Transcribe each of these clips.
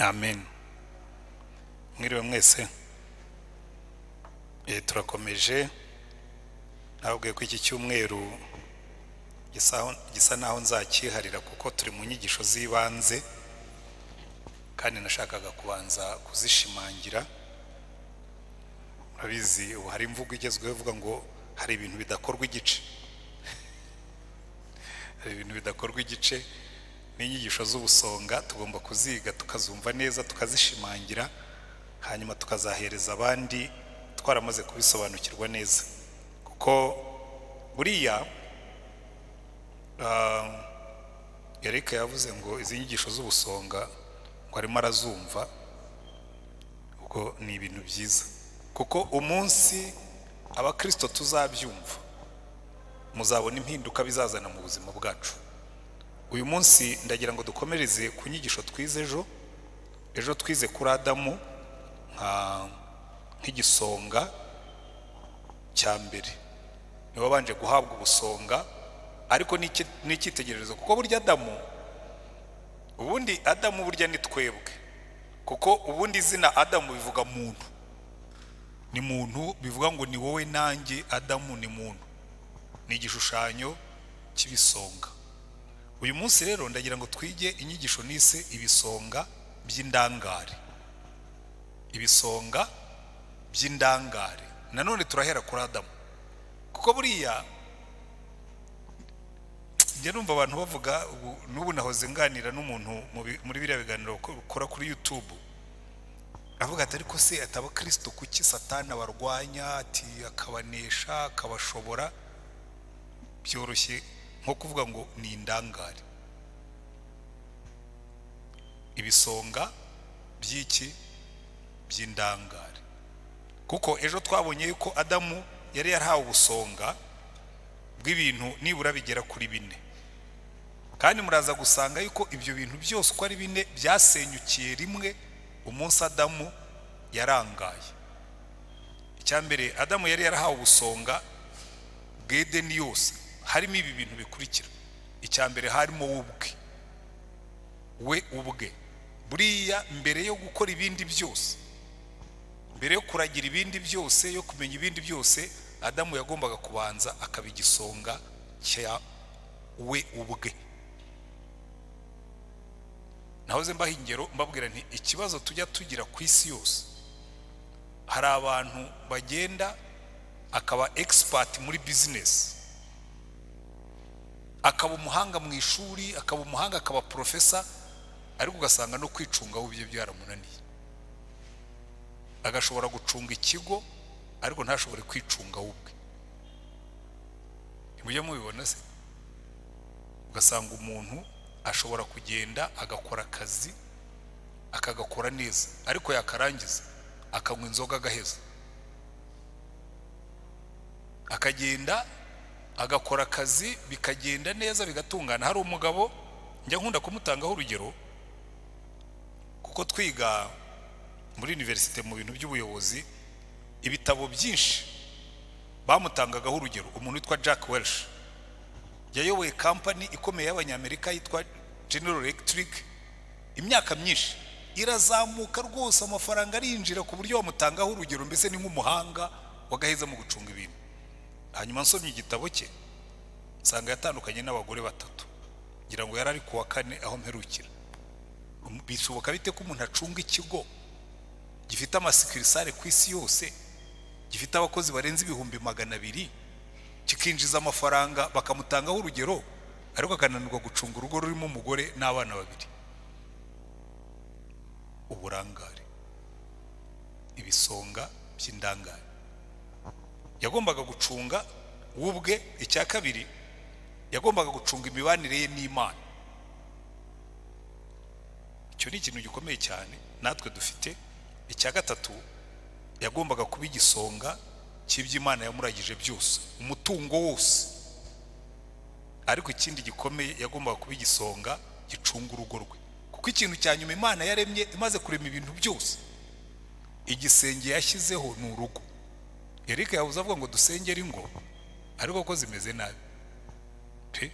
amen. Mwiriwe mwese. Turakomeje. Nabwiye ko iki cyumweru gisa naho nzakiharira kuko turi mu nyigisho z'ibanze kandi nashakaga kubanza kuzishimangira. Murabizi ubu hari imvugo igezweho ivuga ngo hari ibintu bidakorwa igice. Hari ibintu bidakorwa igice. N'inyigisho z'ubusonga tugomba kuziga tukazumva neza tukazishimangira, hanyuma tukazahereza abandi twaramaze kubisobanukirwa neza. Kuko buriya Eric yavuze ngo izi nyigisho z'ubusonga ngo arimo arazumva, ubwo ni ibintu byiza kuko umunsi abakristo tuzabyumva muzabona impinduka bizazana mu buzima bwacu. Uyu munsi ndagira ngo dukomereze ku nyigisho twize ejo twize kuri Adamu nk'igisonga cya mbere, niwe wabanje guhabwa ubusonga, ariko n'icyitegererezo kuko burya Adamu burya ni twebwe, kuko ubundi izina Adamu bivuga muntu, ni muntu, bivuga ngo ni wowe nanjye. Adamu ni muntu, ni igishushanyo cy'ibisonga. Uyu munsi rero ndagira ngo twige inyigisho nise ibisonga by'indangare. Ibisonga by'indangare. Nanone turahera kuri Adamu, kuko buriya njye numva abantu bavuga, n'ubu nahoze nganira n'umuntu muri biriya biganiro ukora kuri YouTube, avuga ati ariko se ataba Kristo kuki Satani abarwanya, ati akabanesha akabashobora? Byoroshye nko kuvuga ngo ni indangare. Ibisonga by'iki? By'indangare. Kuko ejo twabonye yuko Adamu yari yarahawe ubusonga bw'ibintu nibura bigera kuri 4, kandi muraza gusanga yuko ibyo bintu byose uko ari 4 byasenyukiye rimwe umunsi Adamu yarangaye. Icyambere, Adamu yari yarahawe ubusonga bw'Edeni yose, harimo ibi bintu bikurikira. Icyambere, harimo we ubwe. Buriya mbere yo gukora ibindi byose, mbere yo kuragira ibindi byose, yo kumenya ibindi byose, Adamu yagombaga kubanza akaba igisonga cya we ubwe. Nahoze mbaha ingero mbabwira nti ikibazo tujya tugira ku isi yose, hari abantu bagenda akaba expert muri business, akaba umuhanga mu ishuri, akaba umuhanga, akaba professor, ariko ugasanga no kwicungaho ibyo byaramunaniye. Agashobora gucunga ikigo ariko ntashobore kwicungaho ubwe. Mujye mubibona se? Ugasanga umuntu ashobora kugenda agakora akazi akagakora neza, ariko yakarangiza akanywa inzoga agaheza. Akagenda agakora akazi bikagenda neza bigatungana. Hari umugabo njya nkunda kumutangaho urugero, kuko twiga muri universite mu bintu by'ubuyobozi, ibitabo byinshi bamutangagaho urugero. Umuntu witwa Jack Welch yayoboye company ikomeye y'Abanyamerika yitwa General Electric, imyaka myinshi irazamuka rwose, amafaranga arinjira ku buryo bamutangaho urugero, mbese ni nk'umuhanga wagaheza mu gucunga ibintu. Hanyuma nsomye igitabo cye nsanga yatandukanye n'abagore 3, ngira ngo yari ari ku wa 4 aho mperukira. Bishoboka bite ko umuntu acunga ikigo gifite amasikirisare ku isi yose, gifite abakozi barenze 200,000, kikinjiza amafaranga bakamutangaho urugero, ariko akananirwa gucunga urugo rurimo umugore n'abana 2? Uburangare. Ibisonga by'indangare. Yagombaga gucunga ubwe. Icya kabiri, yagombaga gucunga imibanire ye n'Imana. Icyo ni ikintu gikomeye cyane natwe dufite. Icya gatatu, yagombaga kuba igisonga cy'iby'Imana yamuragije byose, umutungo wose. Ariko ikindi gikomeye, yagombaga kuba igisonga gicunga urugo rwe, kuko ikintu cya nyuma Imana yaremye imaze kurema ibintu byose, igisenge yashyizeho ni urugo. Eric yavuze avuga ngo dusengere ingo, ariko ko zimeze nabi pe.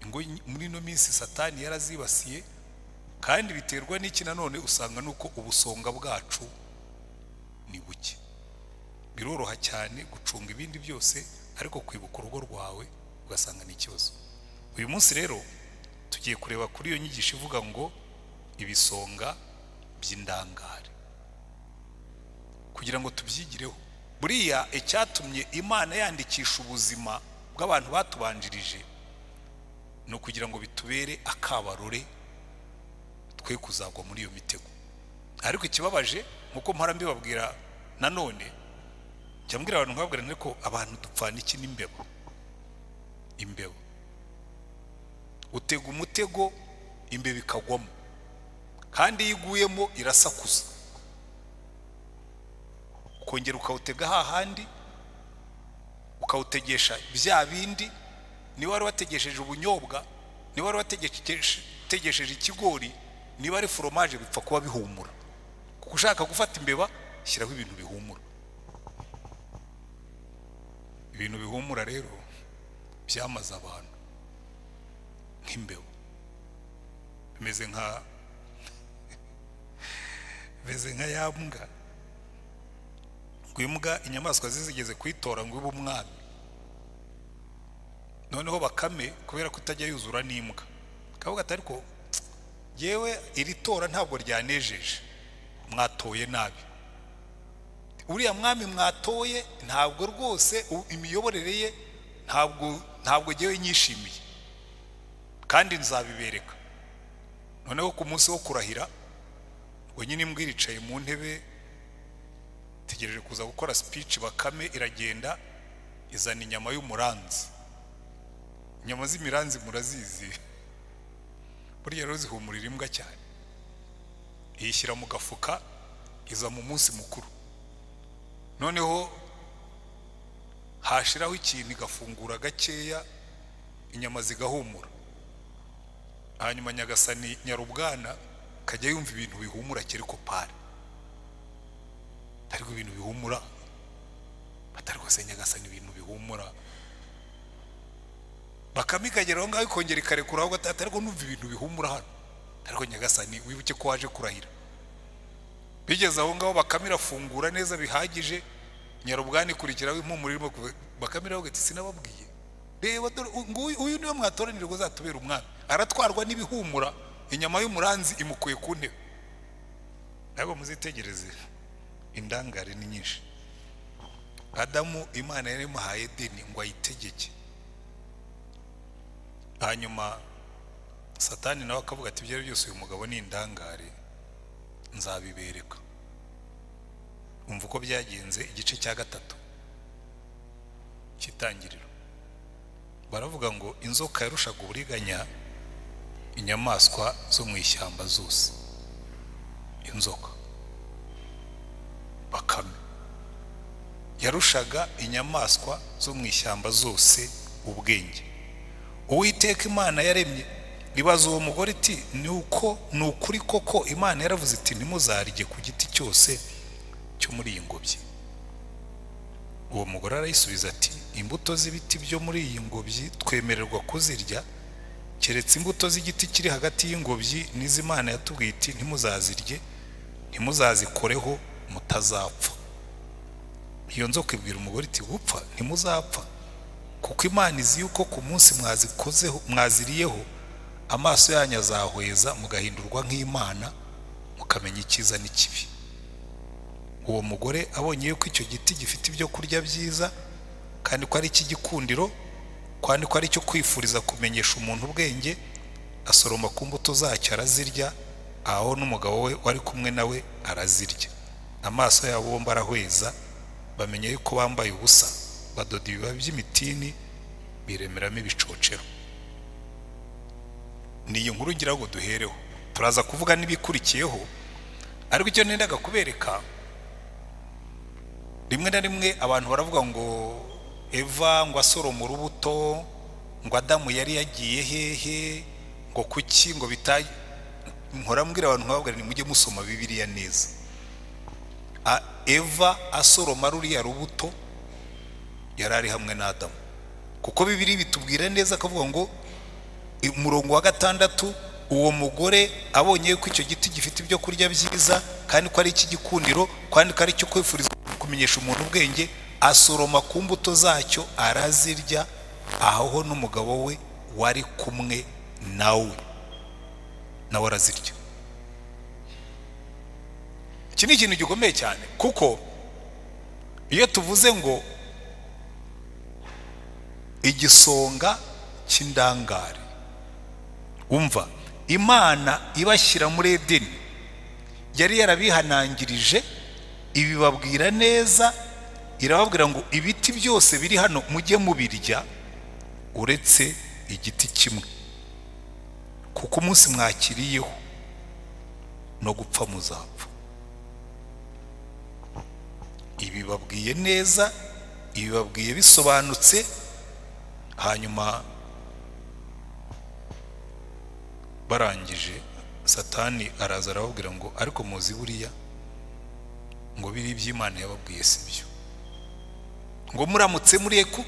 Ingo muri no minsi Satani yarazibasiye, kandi biterwa n'iki nanone usanga nuko ubusonga bwacu ni buke. Biroroha cyane gucunga ibindi byose ariko kwibuka urugo rwawe ugasanga ni ikibazo. Uyu munsi rero tugiye kureba kuri iyo nyigisho ivuga ngo ibisonga by'indangare, kugira ngo tubyigireho. Buriya icyatumye Imana yandikisha ubuzima bw'abantu batubanjirije no kugira ngo bitubere akabarore twe kuzagwa muri iyo mitego. Ariko ikibabaje nkuko mpora mbibabwira nanone, njya mbwira abantu nkababwira ko abantu dupfana iki n'imbeba. Imbeba utega umutego, imbeba ikagwamo, kandi iyo iguyemo irasakuza, ukongera ukawutega hahandi ukawutegesha bya bindi. Niba wari wategesheje ubunyobwa, niba wari wategesheje ikigori, niba ari foromaje, bipfa kuba bihumura. Kuko ushaka gufata imbeba, shyiraho ibintu bihumura. Ibintu bihumura rero byamaze abantu nk'imbeba, bimeze nka yambwa. Ngo imbwa inyamaswa zizigeze kwitora ngo ibe umwami, noneho Bakame kubera kutajya yuzura n'imbwa kavuga ati ariko yewe iri tora ntabwo ryanejeje, mwatoye nabi. Uriya mwami mwatoye ntabwo rwose imiyoborere ye ntabwo yewe nyishimiye, kandi nzabibereka. Noneho ku munsi wo kurahira, ngo nyine imbwa iricaye mu ntebe tegereje kuza gukora speech, Bakame iragenda izana inyama y'umuranzi. Inyama z'imiranzi murazizi, burya rero zihumurira imbwa cyane. Iyishyira mu gafuka, iza mu munsi mukuru. Noneho hashiraho ikintu igafungura gakeya, inyama zigahumura. Hanyuma Nyagasani Nyarubwana kajya yumva ibintu bihumura kereko pare, ariko ibintu bihumura batari rwose Nyagasani ibintu bihumura. Bakame ikageraho ngaho ikongera ikarekura aho gatatu, ariko numva ibintu bihumura hano, ariko Nyagasani wibuke ko waje kurahira. Bigeze aho ngaho Bakame irafungura neza bihagije, Nyarubwana ikurikiraho impumuro irimo kuva. Bakame iravuga iti sinababwiye, reba uyu niwe mwatoranira ngo azatubera umwami, aratwarwa n'ibihumura, inyama y'umuranzi imukuye ku ntebe. Ntabwo muzitegereze, indangare ni nyinshi. Adamu Imana yari imuhaye Edeni ngo ayitegeke, hanyuma Satani nawe akavuga ati ibyo byose uyu mugabo ni indangare, nzabibereka. Umva uko byagenze. Igice cya 3 cy'Itangiriro, baravuga ngo inzoka yarushaga uburiganya inyamaswa zo mu ishyamba zose. Inzoka Bakame yarushaga inyamaswa zo mu ishyamba zose ubwenge. Uwiteka Imana yaremye ibaza uwo mugore iti ni ukuri koko Imana yaravuze iti ntimuzarye ku giti cyose cyo muri iyi ngobyi. Uwo mugore arayisubiza ati imbuto z'ibiti byo muri iyi ngobyi twemererwa kuzirya, keretse imbuto z'igiti kiri hagati y'ingobyi n'iz'Imana yatubwiye iti ntimuzazirye, ntimuzazikoreho, mutazapfa. Iyo nzoka ibwira umugore iti gupfa ntimuzapfa, kuko Imana izi yuko ku munsi mwaziriyeho amaso yanyu azahweza, mugahindurwa nk'Imana, mukamenya icyiza n'ikibi. Uwo mugore abonye yuko icyo giti gifite ibyo kurya byiza, kandi ko ari icy'igikundiro, kandi ko ari cyo kwifuriza kumenyesha umuntu ubwenge, asoroma ku mbuto zacyo arazirya, aho n'umugabo we wari kumwe nawe arazirya. Amaso yabo bombi arahweza, bamenya yuko bambaye ubusa, badoda ibibabi by'imitini biremeramo ibicocero. Niyo nkuru ngira ngo duhereho, turaza kuvuga n'ibikurikiyeho. Ariko icyo nendaga kubereka, rimwe na rimwe abantu baravuga ngo Eva ngo asoroma urubuto, ngo Adamu yari yagiye hehe, ngo kuki, ngo bitaye. Nkora mbwira abantu nkababwira ni mujye musoma Bibiliya neza. Eva asoroma ruriya rubuto yari ari hamwe na Adamu, kuko Bibiliya bitubwira neza akavuga ngo umurongo wa 6 uwo mugore abonye ko icyo giti gifite ibyo kurya byiza kandi ko ari icy'igikundiro kandi ko ari icyo kwifuriza kumenyesha umuntu ubwenge, asoroma ku mbuto zacyo arazirya, aho n'umugabo we wari kumwe nawe arazirya. Iki ni ikintu gikomeye cyane, kuko iyo tuvuze ngo igisonga cy'indangare, umva, Imana ibashyira muri Edeni yari yarabihanangirije, ibibabwira neza, irababwira ngo ibiti byose biri hano mujye mubirya uretse igiti kimwe, kuko umunsi mwakiriyeho no gupfa muzapfa. Ibibabwiye neza, ibibabwiye bisobanutse. Hanyuma barangije Satani araza arababwira ngo ariko muzi buriya ngo biri iby'Imana yababwiye si byo, ngo muramutse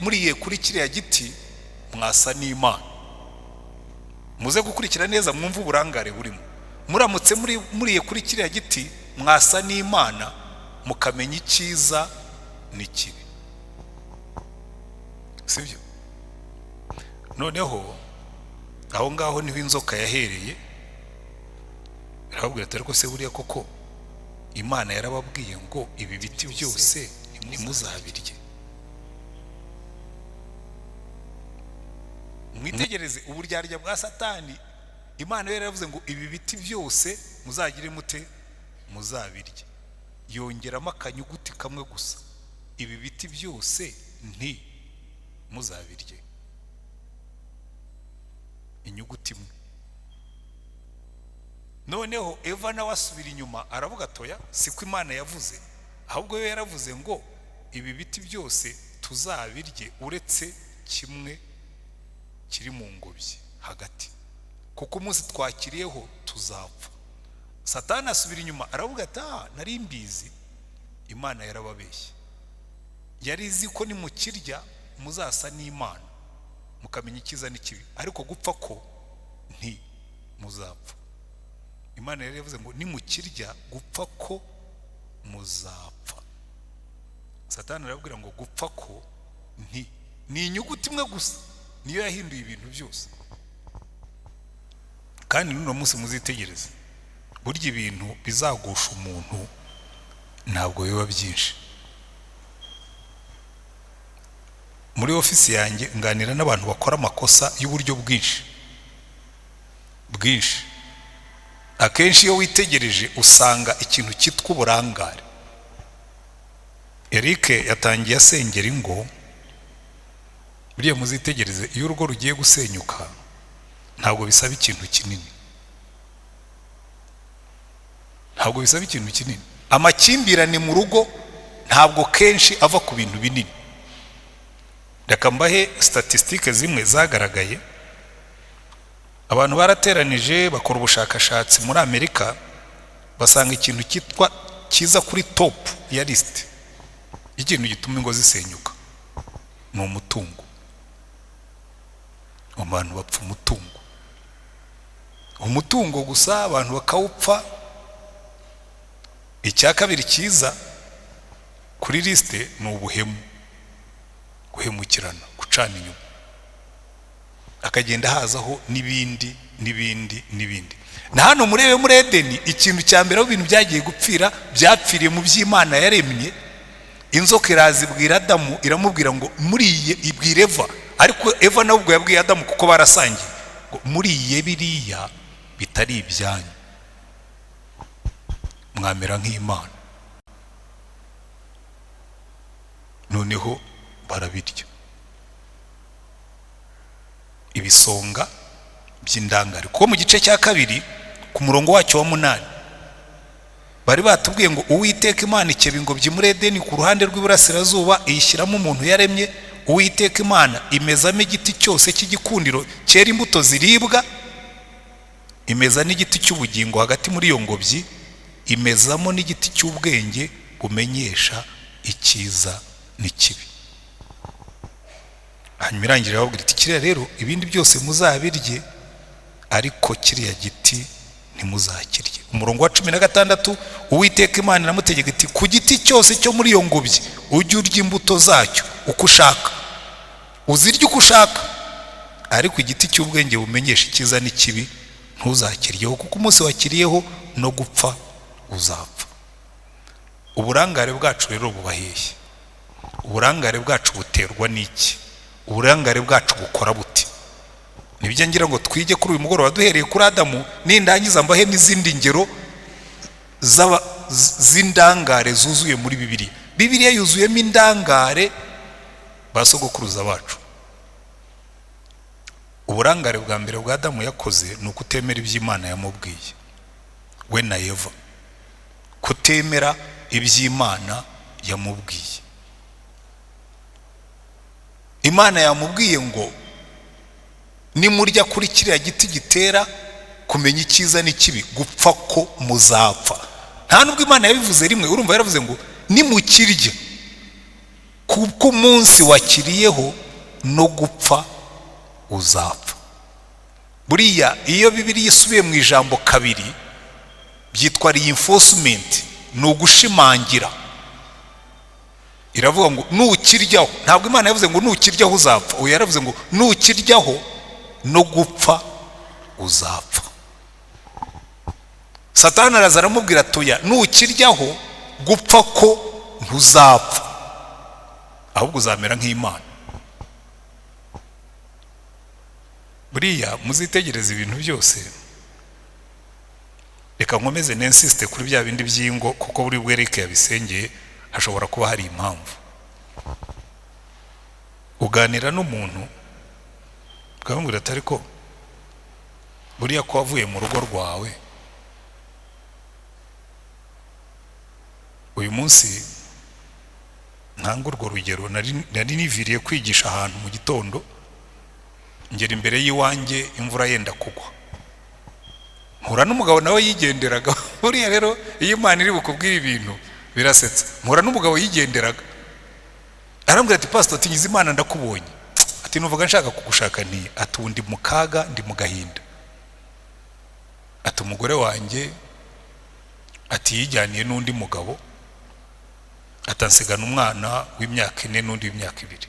muriye kuri kiriya giti mwasa n'Imana. Muze gukurikira neza mwumva uburangare burimo. Muramutse muriye kuri kiriya giti mwasa n'Imana, mukamenya icyiza n'ikibi, si byo? Noneho aho ngaho niho inzoka yahereye, irababwira ati ariko se buriya koko Imana yarababwiye ngo ibi biti byose ntimuzabirye. Mwitegereze uburyarya bwa Satani. Imana yari yaravuze ngo ibi biti byose muzagire mute, muzabirye. Yongeramo akanyuguti kamwe gusa, ibi biti byose muzabirye, inyuguti imwe. Noneho Eva nawe asubira inyuma aravuga atoya, siko Imana yavuze, ahubwo yo yaravuze ngo ibi biti byose tuzabirye uretse kimwe kiri mu ngobyi hagati, kuko umunsi twakiriyeho tuzapfa. Satani asubira inyuma aravuga ati nari mbizi, Imana yarababeshye. Yari izi ko nimukirya muzasa n'Imana, mukamenya icyiza n'ikibi, ariko gupfa ko muzapfa. Imana yari yavuze ngo nimukirya gupfa ko muzapfa. Satani arabwira ngo gupfa ko ni inyuguti imwe gusa, niyo yahinduye ibintu byose. Kandi n'uno munsi muzitegereze, burya ibintu bizagusha umuntu ntabwo biba byinshi. Muri ofisi yanjye nganira n'abantu bakora amakosa y'uburyo bwinshi. Akenshi iyo witegereje usanga ikintu cyitwa uburangare. Eric yatangiye asengera ingo. Buriya muzitegereze, iyo urugo rugiye gusenyuka ntabwo bisaba ikintu kinini, amakimbirane mu rugo ntabwo kenshi ava ku bintu binini. Reka mbahe statistique zimwe zagaragaye. Abantu barateranije bakora ubushakashatsi muri Amerika, basanga ikintu kiza kuri top ya list ikintu gituma ingo zisenyuka ni umutungo. Abantu bapfa umutungo gusa, abantu bakawupfa. Icya kabiri kiza kuri liste ni ubuhemu, guhemukirana, gucana inyuma, akagenda hazaho n'ibindi. Na hano murebe muri Edeni, ikintu cya mbere aho ibintu byagiye gupfira byapfiriye mu by'Imana yaremye. Inzoka irazibwira Adamu, iramubwira ngo muriye, ibwira Eva, ariko Eva nawe ubwo yabwiye Adamu kuko barasangiye, ngo muriye biriya bitari ibyanyu mwamera nk'Imana. Noneho barabirya. Ibisonga by'indangare, kuko mu gice cya kabiri ku murongo wacyo wa 8 bari batubwiye ngo Uwiteka Imana ikeba ingobyi muri Edeni ku ruhande rw'iburasirazuba, iyishyiramo umuntu yaremye. Uwiteka Imana imezamo igiti cyose cy'igikundiro cyera imbuto ziribwa, imeza n'igiti cy'ubugingo hagati muri iyo ngobyi, imezamo n'igiti cy'ubwenge bumenyesha icyiza n'ikibi. Hanyuma irangirira ababwira iti kiriya rero ibindi byose muzabirye, ariko kiriya giti ntimuzakirye. Umurongo wa 16, Uwiteka Imana iramutegeka iti ku giti cyose cyo muri iyo ngobyi ujye urya imbuto zacyo uko ushaka, uzirye uko ushaka, ariko igiti cy'ubwenge bumenyesha icyiza n'ikibi ntuzakiryeho, kuko umunsi wakiriyeho no gupfa uzapfa. Uburangare bwacu rero bubaheye. Uburangare bwacu buterwa n'iki? Uburangare bwacu bukora buti? Nibyo ngira ngo twige kuri uyu mugoroba duhereye kuri Adamu, nindangiza mbahe n'izindi ngero z'indangare zuzuye muri Bibiliya. Bibiliya yuzuyemo indangare basogokuruza bacu. Uburangare bwa mbere bwa Adamu yakoze ni ukutemera iby'Imana yamubwiye, we na Eva, kutemera iby'Imana yamubwiye. Imana yamubwiye ngo nimurya kuri kiriya giti gitera kumenya icyiza n'ikibi, gupfa ko muzapfa. Nta nubwo Imana yabivuze rimwe, urumva yaravuze ngo nimukirya kuko umunsi wakiriyeho no gupfa uzapfa. Buriya iyo Bibiliya isubiye mu ijambo kabiri byitwa reinforcement, ni ugushimangira. Iravuga ngo nukiryaho, ntabwo Imana yavuze ngo nukiryaho uzapfa, oya yaravuze ngo nukiryaho no gupfa uzapfa. Satani araza aramubwira atoya, nukiryaho gupfa ko ntuzapfa, ahubwo uzamera nk'Imana. Buriya muzitegereza ibintu byose, reka nkomeze nensiste kuri bya bindi by'ingo, kuko buri bwereke yabisengeye hashobora kuba hari impamvu. Uganira n'umuntu ukamubwira ati ariko buriya ko wavuye mu rugo rwawe uyu munsi, ntanga urwo rugero, nari niviriye kwigisha ahantu mu gitondo, ngera imbere y'iwanjye imvura yenda kugwa, mpura n'umugabo nawe yigenderaga. Buriya rero iyo Imana iri bukubwira ibintu birasetsa. Mpura n'umugabo yigenderaga, arambwira ati pastor, ati ngize Imana ndakubonye, ati nuvuga nshaka kugushaka. Nti ati undi mu kaga, ndi mu gahinda, ati umugore wanjye ati yijyaniye n'undi mugabo, atansigana umwana w'imyaka 4 n'undi w'imyaka 2.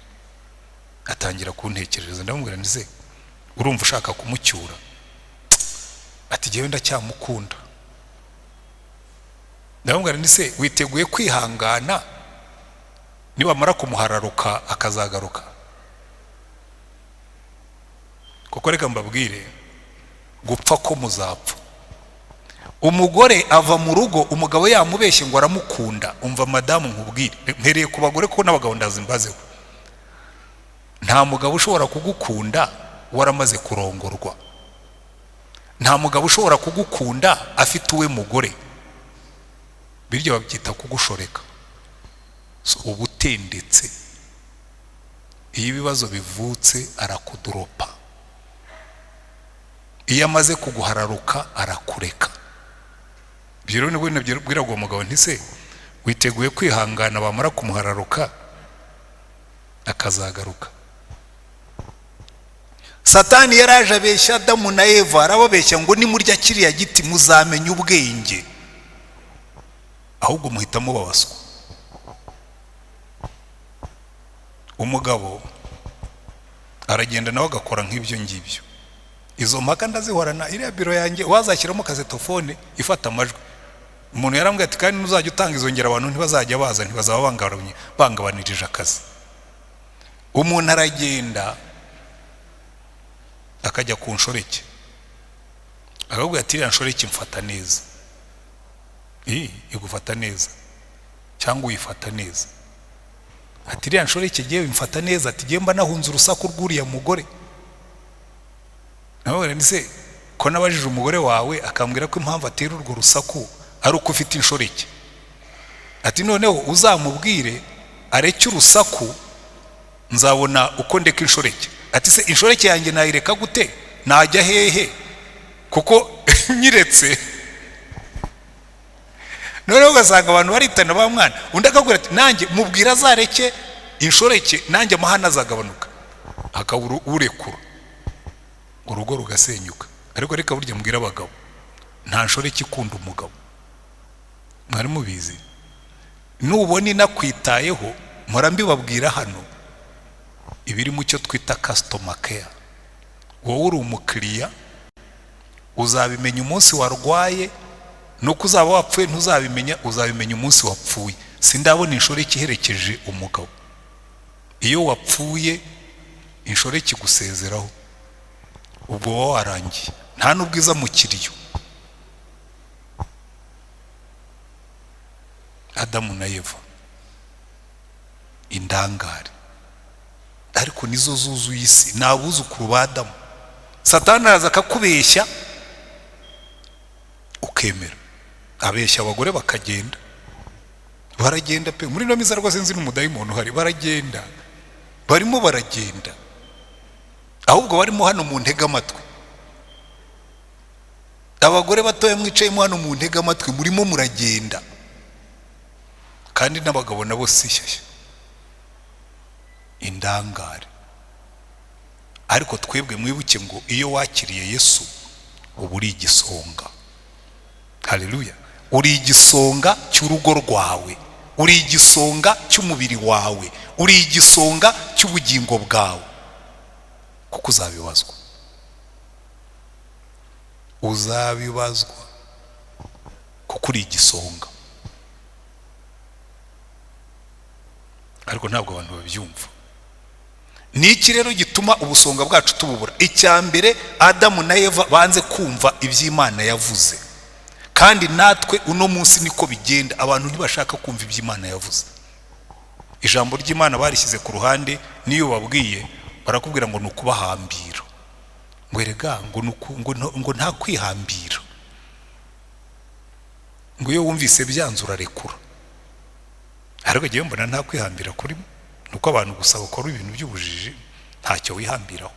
Atangira kuntekerereza, ndamubwira nti se urumva ushaka kumucyura? Ati jewe ndacyamukunda. Ndamubwira nti se witeguye kwihangana nibamara kumuhararuka akazagaruka? Kuko reka mbabwire, gupfa ko muzapfa. Umugore ava mu rugo umugabo yamubeshye ngo aramukunda. Umva madamu nkubwire, mpereye ku bagore ko n'abagabo ndazimbazeho, nta mugabo ushobora kugukunda waramaze kurongorwa. Nta mugabo ushobora kugukunda afite uwe mugore. Biryo babyita kugushoreka, ubutendetse. Iyo ibibazo bivutse arakuduropa, iyo amaze kuguhararuka arakureka. Biro ni bwene bwirago umugabo nti se witeguye kwihangana bamara kumuhararuka akazagaruka? Satani yaraje abeshya Adamu na Eva, arababeshya ngo nimurya kiriya giti muzamenya ubwenge, ahubwo muhitamo babaswa. Umugabo aragenda nawe agakora nk'ibyo ngibyo. Izo mpaka ndazihorana. Iriya biro yanjye wazashyiramo kazetofone ifata amajwi. Umuntu yarambwira ati kandi nuzajya utanga izo ngero abantu ntibazajya baza, ntibazaba bangabanirije akazi. Umuntu aragenda akajya ku nshoreke, akabwira ati iriya nshoreke mfata neza. Igufata neza cyangwa uyifata neza? Ati iriya nshoreke jewe mfata neza, ati jewe mba nahunze urusaku rw'uriya mugore. Nawe nise ko nabajije umugore wawe akambwira ko impamvu atera urwo rusaku ari uko ufite inshoreke. Ati noneho uzamubwire areke urusaku, nzabona uko ndeka inshoreke. Ati se inshoreke yanjye nayireka gute? Najya hehe? Kuko nyiretse. Noneho ugasanga abantu baritana ba mwana, undi akagura ati nanjye mubwira azareke inshoreke, nanjye amahana azagabanuka. Akabura urekura, urugo rugasenyuka. ariko reka burya mbwira abagabo nta nshoreke ikunda umugabo, mwari mubizi. Nubona inakwitayeho mpora mbibabwira hano, ibiri mu cyo twita customer care. Wowe uri umukiriya, uzabimenya umunsi warwaye, nuko uzaba wapfuye ntuzabimenya, uzabimenya umunsi wapfuye. Sindabona inshoreke iherekeje umugabo. Iyo wapfuye inshoreke igusezeraho, ubwo wowe warangiye, nta n'ubwiza mu kiriyo. Adamu na Eva indangare, ariko nizo zuzuye isi, nabuzukuru ba Adamu. Satani araza akakubeshya ukemera, abeshya abagore bakagenda, baragenda pe. Muri no miza rwose nzi n'umudayimoni uhari, baragenda, barimo baragenda, ahubwo barimo hano mu ntega amatwi. Abagore batoya mwicayemo hano mu ntega amatwi, murimo muragenda, kandi n'abagabo nabo si shyashya, indangare. Ariko twebwe mwibuke ngo iyo wakiriye Yesu uba uri igisonga. Haleluya. Uri igisonga cy'urugo rwawe, uri igisonga cy'umubiri wawe, uri igisonga cy'ubugingo bwawe, kuko uzabibazwa, uzabibazwa kuko uri igisonga. Ariko ntabwo abantu babyumva. Niki rero gituma ubusonga bwacu tububura? Icyambere, Adamu na Eva banze kumva iby'Imana yavuze, kandi natwe uno munsi niko bigenda. Abantu ntibashaka kumva iby'Imana yavuze. Ijambo ry'Imana barishyize ku ruhande, niyo babwiye barakubwira ngo nukubahambira, ngo erega ngo nta kwihambira, ngo iyo wumvise byanzura rekura. Ariko giye mbona nta kwihambira kurimo, nuko abantu gusa bakora ibintu by'ubujiji, ntacyo wihambiraho.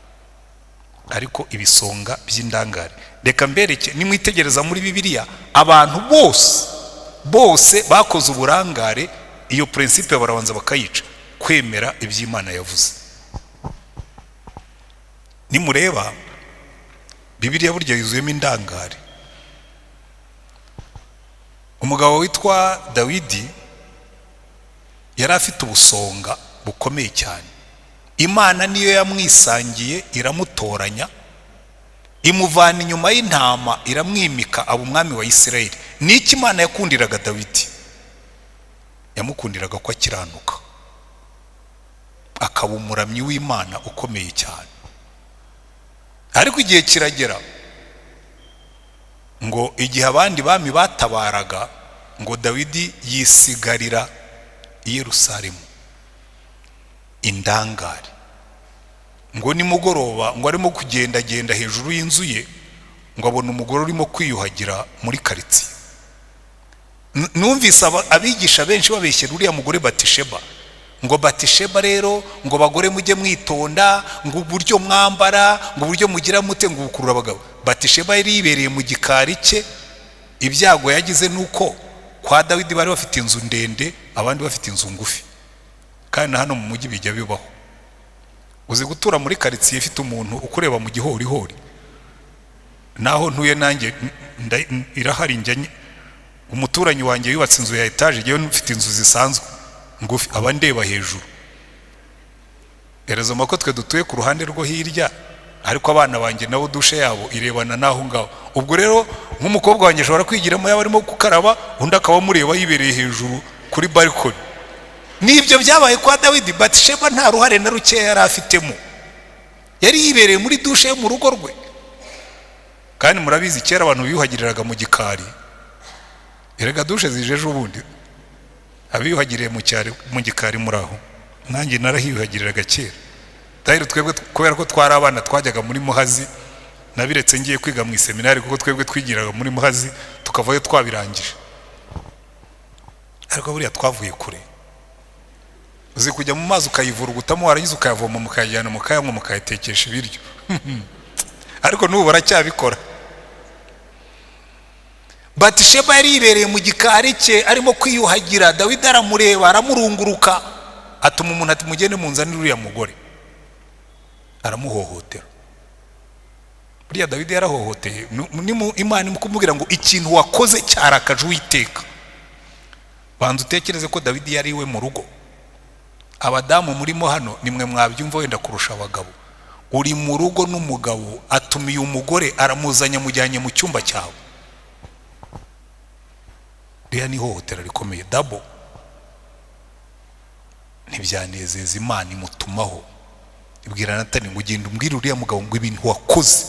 Ariko ibisonga by'indangare, reka mbereke, nimwitegereza muri Bibiliya, abantu bose bakoze uburangare, iyo principe barabanza bakayica, kwemera iby'Imana yavuze. Nimureba Bibiliya burya yuzuyemo indangare. Umugabo witwa Dawidi yari afite ubusonga bukomeye cyane. Imana niyo yamwisangiye, iramutoranya, imuvana inyuma y'intama, iramwimika aba umwami wa Isirayeli. Niki Imana yakundiraga Dawidi? Yamukundiraga ko akiranuka, akaba umuramyi w'Imana ukomeye cyane. Ariko igihe kiragera ngo igihe abandi bami batabaraga, ngo Dawidi yisigarira i Yerusalemu, indangare. Ngo nimugoroba, ngo arimo kugendagenda hejuru y'inzu ye, ngo abona umugore urimo kwiyuhagira muri karitsiye. Numvise abigisha benshi babeshyera uriya mugore BETISHEBA, ngo BETISHEBA rero ngo bagore mujye mwitonda, ngo uburyo mwambara, ngo uburyo mugira mute, ngo bukurura abagabo. BETISHEBA yari yibereye mu gikari cye. Ibyago yagize nuko kwa Dawidi bari bafite inzu ndende, abandi bafite inzu ngufi, kandi na hano mu mujyi bijya bibaho. Uzi gutura muri karitsiye ifite umuntu ukureba mu gihorihori, naho ntuye nanjye irahari. Njye umuturanyi wanjye yubatse inzu ya etaje, yewe mfite inzu zisanzwe ngufi, aba ndeba hejuru. Erezo mako twe dutuye ku ruhande rwo hirya, ariko abana banjye nabo dushe yabo irebana naho ngaho. Ubwo rero nk'umukobwa wanjye ashobora kwigiramo yaba arimo gukaraba, undi akaba mureba yibereye hejuru kuri balcony. Nibyo byabaye kwa Dawidi. BETISHEBA nta ruhare na ruke yari afitemo, yari yibereye muri dushe yo mu rugo rwe. Kandi murabizi kera abantu biyuhagiriraga mu gikari, erega dushe zijeje ubundi abiyuhagiriye mu gikari muraho. Nanjye narahiyuhagiriraga kera. Dahiro twebwe kubera ko twari abana twajyaga muri Muhazi, nabiretse ngiye kwiga mu seminari, kuko twebwe twigiraga muri Muhazi tukavayo twabirangije. Ariko buriya twavuye kure. Uzi kujya mu mazi ukayivurugutamo, warangiza ukayavoma mukayajyana mukayanywa mukayatekesha ibiryo. Ariko n'ubu baracyabikora. BETISHEBA yari yibereye mu gikari cye arimo kwiyuhagira. Dawidi aramureba, aramurunguruka, atuma umuntu ati mugende munzanire uriya mugore. Aramuhohotera. buriya Dawidi yarahohoteye. Imana imukubwira ngo ikintu wakoze cyarakaje Uwiteka. Banza utekereze ko Dawidi yari iwe mu rugo. Abadamu murimo hano nimwe mwabyumva wenda kurusha abagabo. Uri mu rugo n'umugabo atumiye umugore aramuzanya mujyanye mu cyumba cyawe. Riya ni hohotera rikomeye double. Ntibyanezeza Imana imutumaho ibwira Natani ngo ugenda umbwire uriya mugabo ngo ibintu wakoze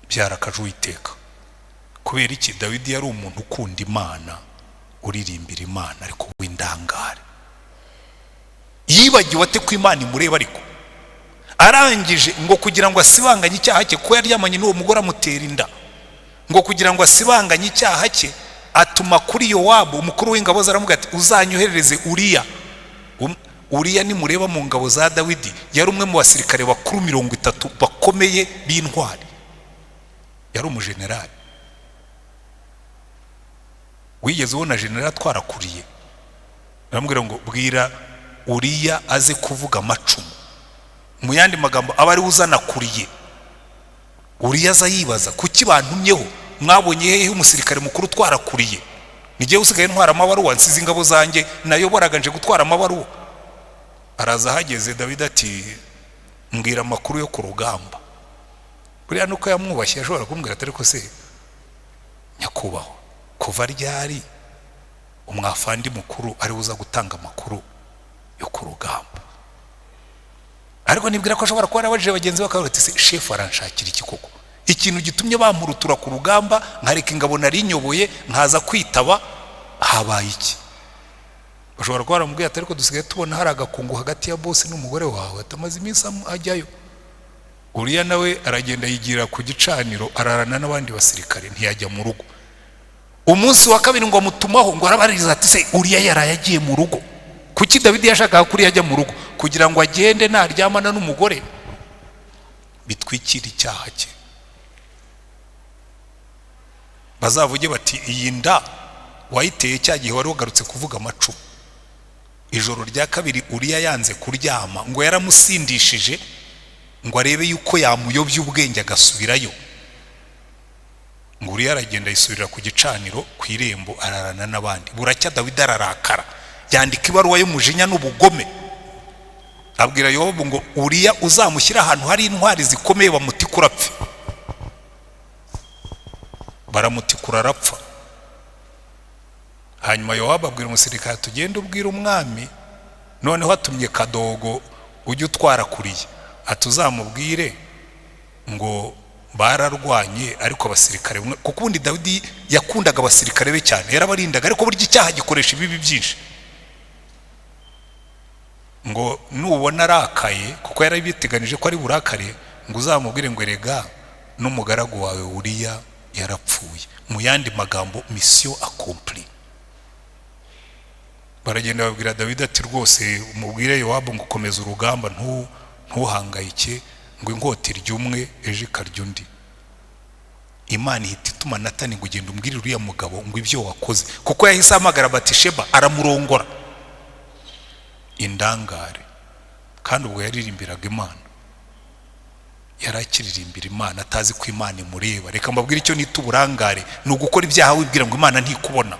byarakaje Uwiteka. Kubera iki? Dawidi yari umuntu ukunda Imana, uririmbira Imana ariko w'indangare. Yibagiwe ate ko Imana imureba, ariko arangije ngo kugira ngo asibanganye icyaha cye ko yaryamanye n'uwo mugore amutera inda, ngo kugira ngo asibanganye icyaha cye atuma kuri Yowabu umukuru w'ingabo zaramubwira ati uzanyoherereze Uriya. Uriya ni mureba mu ngabo za Dawidi yari umwe mu basirikare bakuru 30 bakomeye b'intwari, yari umujenerali. Wigeze ubona generali twarakuriye? Baramubwira ngo bwira Uriya aze kuvuga amacumu, mu yandi magambo aba ari uzanakuriye. Uriya aza yibaza kuki bantumyeho, mwabonye hehe umusirikare mukuru twarakuriye? Nigiye usigaye ntwara amabaruwa, nsize ingabo zanjye nayoboraga nje gutwara amabaruwa. Araza hageze Dawidi ati mbwira amakuru yo ku rugamba. Buriya nuko yamwubashye ashobora kumbwira ati ariko se nyakubahwa, kuva ryari umwafandi mukuru ari uza gutanga amakuru yo ku rugamba? Ariko nibwira ko ashobora kuba arabaje bagenzi bakavuga ati se chef aranshakira iki koko? Ikintu gitumye bamurutura ku rugamba nkareka ingabo nari nyoboye nkaza kwitaba, habaye iki? Bashobora kuba baramubwiye ati ariko dusigaye tubona hari agakungu hagati ya boss n'umugore wawe, atamaze iminsi ajyayo. Uriya nawe aragenda yigira ku gicaniro ararana n'abandi basirikare ntiyajya mu rugo. Umunsi wa kabiri ngo amutumaho ngo arabaririza ati se Uriya yaraye agiye mu rugo. Kuki Dawidi yashakaga kuri yajya mu rugo? Kugira ngo agende naryamana n'umugore bitwikira icyaha cye. Bazavuge bati iyi nda wayiteye cyagihe wari wagarutse kuvuga amacumu. Ijoro rya kabiri Uriya yanze kuryama ngo yaramusindishije ngo arebe yuko yamuyobya ubwenge agasubirayo. Ngo Uriya aragenda yisubirira ku gicaniro ku irembo ararana n'abandi. Buracya Dawidi ararakara, yandika ibaruwa y'umujinya n'ubugome, abwira Yowabu ngo Uriya uzamushyira ahantu hari intwari zikomeye bamutikura apfe. Baramutikura arapfa. Hanyuma Yowabu abwira umusirikare tugende ubwira umwami noneho atumye Kadogo ujye utwara kuriye, atuzamubwire ngo bararwanye ariko abasirikare, kuko ubundi Dawidi yakundaga abasirikare be cyane, yarabarindaga, ariko burya icyaha gikoresha ibibi byinshi. Ngo nubona arakaye, kuko yarabiteganije ko ari burakare, ngo uzamubwire ngo erega n'umugaragu wawe Uriya yarapfuye. Mu yandi magambo mission accomplie. Baragenda babwira Dawidi ati rwose umubwire Yowabu ngo komeza urugamba, ntuhangayike, ngo inkota iryumwe eje ikarya undi. Imana ihita ituma Natani ngo ugende umbwire Uriya mugabo ngo ibyo wakoze, kuko yahise ahamagara BETISHEBA aramurongora. Indangare. Kandi ubwo yaririmbiraga Imana, yarakiririmbira Imana atazi ko Imana imureba. Reka mbabwire icyo nita uburangare, ni ugukora ibyaha wibwira ngo Imana ntikubona.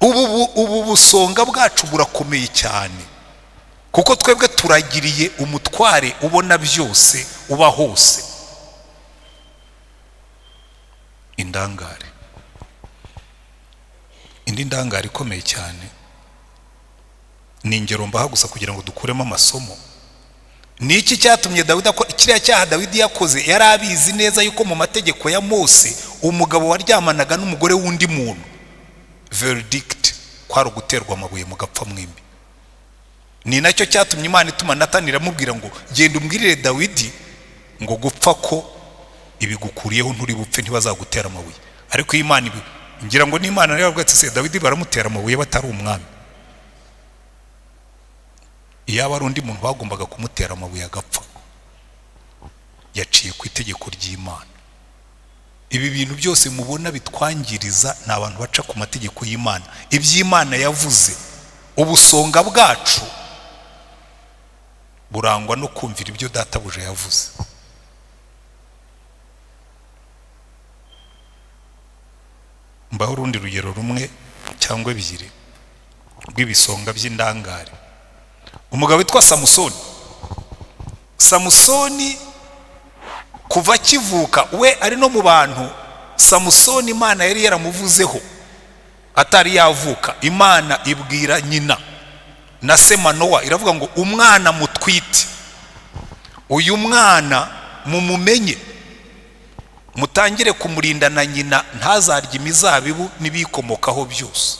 Ubu busonga bwacu burakomeye cyane, kuko twebwe turagiriye umutware ubona byose uba hose. Indangare. Indi ndangare ikomeye cyane ni ingero mbaha gusa kugira ngo dukuremo amasomo. Ni iki cyatumye Dawidi kiriya cyaha Dawidi yakoze? Yari abizi neza yuko mu mategeko ya Mose umugabo waryamanaga n'umugore w'undi muntu verdict kwari guterwa amabuye mugapfa mwimbi. Ni nacyo cyatumye Imana ituma Natani iramubwira ngo genda umbwirire Dawidi ngo gupfa ko ibigukuriyeho nturi bupfe ntibazagutera amabuye. Ariko Imana ngira ngo n'Imana rero bwatse se Dawidi baramutera amabuye batari umwami. Iyaba ari undi muntu bagombaga kumutera amabuye agapfa. Yaciye ku itegeko ry'Imana. Ibi bintu byose mubona bitwangiriza ni abantu baca ku mategeko y'Imana. Iby'Imana yavuze, ubusonga bwacu burangwa no kumvira ibyo databuja yavuze. Mbaho urundi rugero rumwe cyangwa ebyiri rw'ibisonga by'indangare. Umugabo witwa Samusoni kuva kivuka we ari no mu bantu. Samusoni Imana yari yaramuvuzeho atari yavuka. Imana ibwira nyina na se Manowa iravuga ngo umwana mutwite, uyu mwana mumumenye, mutangire kumurinda na nyina ntazarya imizabibu n'ibikomokaho byose.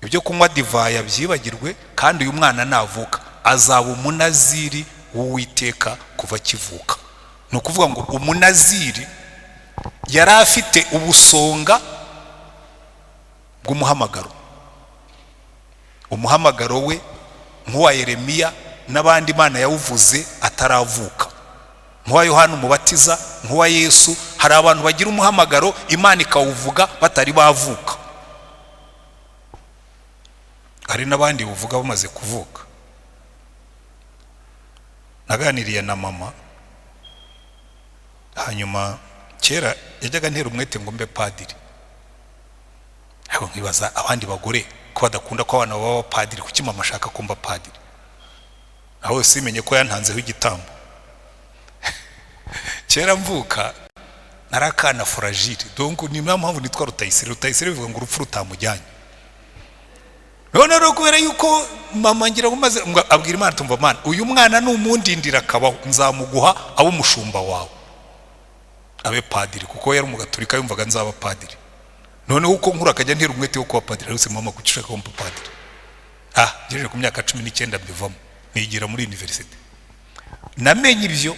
Ibyo kunywa divayi byibagirwe, kandi uyu mwana navuka azaba umunaziri w'Uwiteka kuva kivuka. Ni ukuvuga ngo umunaziri yari afite ubusonga bw'umuhamagaro. Umuhamagaro we nk'uwa Yeremiya n'abandi Imana yawuvuze ataravuka, nk'uwa Yohana umubatiza, nk'uwa Yesu. Hari abantu bagira umuhamagaro Imana ikawuvuga batari bavuka, hari n'abandi buvuga bamaze kuvuka. Naganiriye na mama, hanyuma kera yajyaga ntera umwete ngo mbe padiri. Aho nkibaza abandi bagore ko badakunda ko abana baba padiri, kuki mama ashaka kumba padiri? Aho simenye ko yantanzeho igitambo. Kera mvuka narakana fragile, donc ni mpamvu nitwa Rutayisire bivuga ngo urupfu rutamujyanye. None rero kubera yuko mama ngira ngumaze abwira Imana, tumva Mana, uyu mwana numundindira akabaho nzamuguha abo umushumba wawe abe padiri, kuko yari umugaturika yumvaga nzaba padiri. None uko nkura akajya ntera umwete wo kuba padiri, ariko mama kucishaka kumpa padiri. Ngejeje ku myaka 19 mbivamo nigira muri university. Namenye ibyo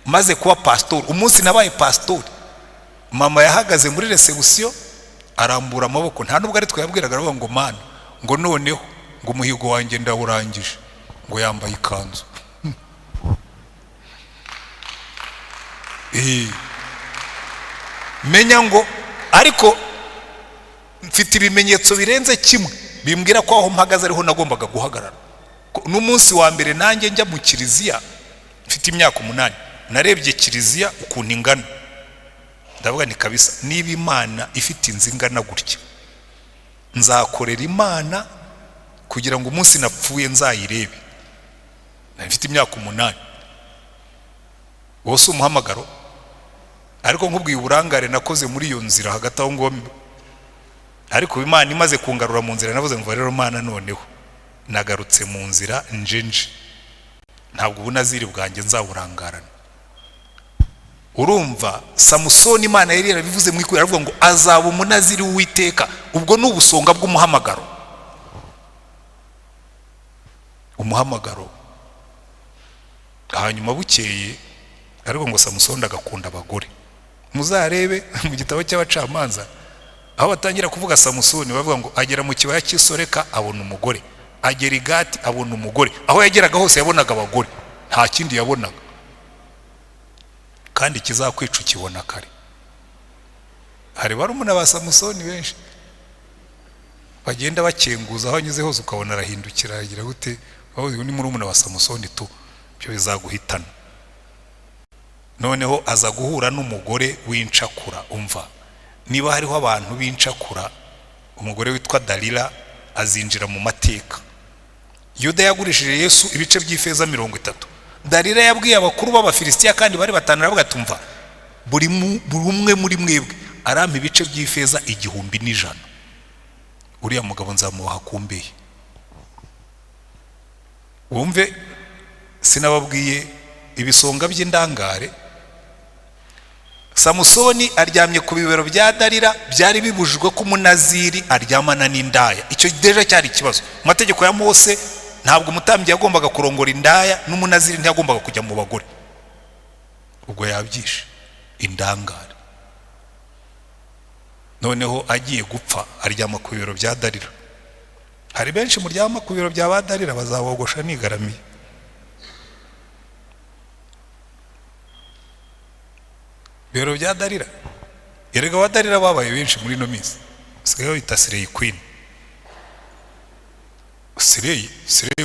maze kuba pastor. Umunsi nabaye pastor, mama yahagaze muri reception arambura amaboko, nta nubwo ari twayabwiraga, aravuga ngo Mana, ngo noneho ngo umuhigo wanjye ndawurangije, ngo yambaye ikanzu. Menya ngo ariko mfite ibimenyetso birenze kimwe bimbwira ko aho mpagaze ariho nagombaga guhagarara. N'umunsi wa mbere nanjye njya mu kiliziya mfite imyaka 8, narebye kiliziya ukuntu ingana, ndavuga ni kabisa, niba Imana ifite inzu ingana gutya, nzakorera Imana kugira ngo umunsi napfuye nzayirebe. Mfite imyaka 8. Wose umuhamagaro, ariko nkubwiye uburangare nakoze muri iyo nzira hagati aho ngombe. Ariko Imana imaze kungarura mu nzira, navuze ngo rero Mana, noneho nagarutse mu nzira njenje, ntabwo ubunaziri bwanjye nzaburangarana. Urumva Samusoni Imana yari yarabivuze mu ikuru, aravuga ngo azaba umunaziri w'Uwiteka. Ubwo ni ubusonga bw'umuhamagaro. Umuhamagaro. Hanyuma bukeye ariko ngo Samusoni agakunda abagore. Muzarebe mu gitabo cy'abacamanza aho batangira kuvuga Samusoni, bavuga ngo agera mu kibaya cy'isoreka abona umugore, agera i Gati abona umugore. Aho yageraga hose yabonaga abagore, nta kindi yabonaga. Kandi kizakwica ukibona kare. Hari barumuna ba Samusoni benshi bagenda bakenguza, aho anyuze hose ukabona arahindukira agira gute, aho ni murumuna wa Samusoni tu, byo bizaguhitana. Noneho aza guhura n'umugore w'incakura. Umva, niba hariho abantu b'incakura, umugore witwa Dalila azinjira mu mateka. Yuda yagurishije Yesu ibice by'ifeza 30. Dalila yabwiye abakuru b'Abafilisitiya kandi bari batanu, aravuga tumva, buri umwe muri mwebwe arampa ibice by'ifeza 1,100. Uriya mugabo nzamubaha kumbeye. Wumve, sinababwiye ibisonga by'indangare. Samusoni aryamye ku bibero bya Dalila, byari bibujijwe ko umunaziri aryamana n'indaya. Icyo deje cyari ikibazo. Mu mategeko ya Mose ntabwo umutambyi yagombaga kurongora indaya, n'umunaziri ntiyagombaga kujya mu bagore. Ubwo yabyishe indangare. Noneho agiye gupfa aryama ku bibero bya Dalila. Hari benshi muryama ku bibero bya Dalila bazabogosha nigaramiye. Bibero bya Dalila, erega wa Dalila babaye benshi muri no minsi. Sigaye bita Sireyi Queen. Sireyi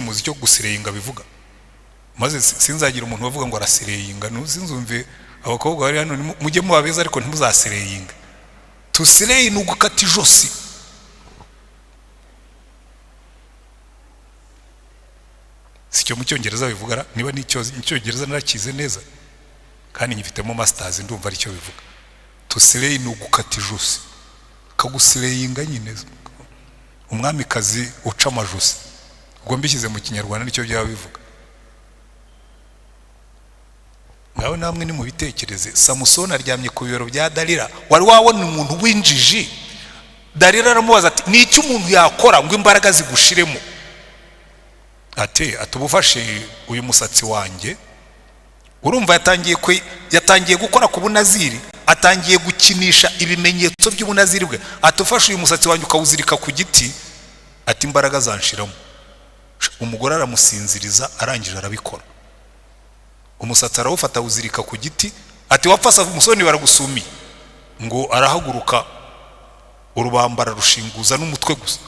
muzi cyo gusireyinga bivuga. maze sinzagira umuntu bavuga ngo arasireyinga. Sinzumve abakobwa bari hano mujye mubabeza ariko ntimuzasireyinga. Tusireyi ni ugukata ijosi. Sicyo mu cyongereza bivuga, niba n'icyongereza narakize neza kandi nyifitemo masters ndumva ari cyo bivuga. Tusireyi ni ugukata ijosi, kagusireyinga nyine umwamikazi uca amajosi. Ubwo mbishyize mu kinyarwanda nicyo byaba bivuga. Ngaho namwe ni mu bitekereze. Samusoni aryamye ku bibero bya Dalila. Wari wabona umuntu w'injiji. Dalila aramubaza ati ni iki umuntu yakora ngo imbaraga zigushiremo? Atubufashe uyu musatsi wanjye. Urumva yatangiye gukora ku bunaziri, atangiye gukinisha ibimenyetso by'ubunaziri bwe. Atufashe uyu musatsi wanjye ukawuzirika ku giti, ati imbaraga zanshiramo. Umugore aramusinziriza, arangije arabikora. Umusatsi arawufata awuzirika ku giti, ati wapfasa umusoni baragusumiye. Ngo arahaguruka, urubambara rushinguza n'umutwe gusa.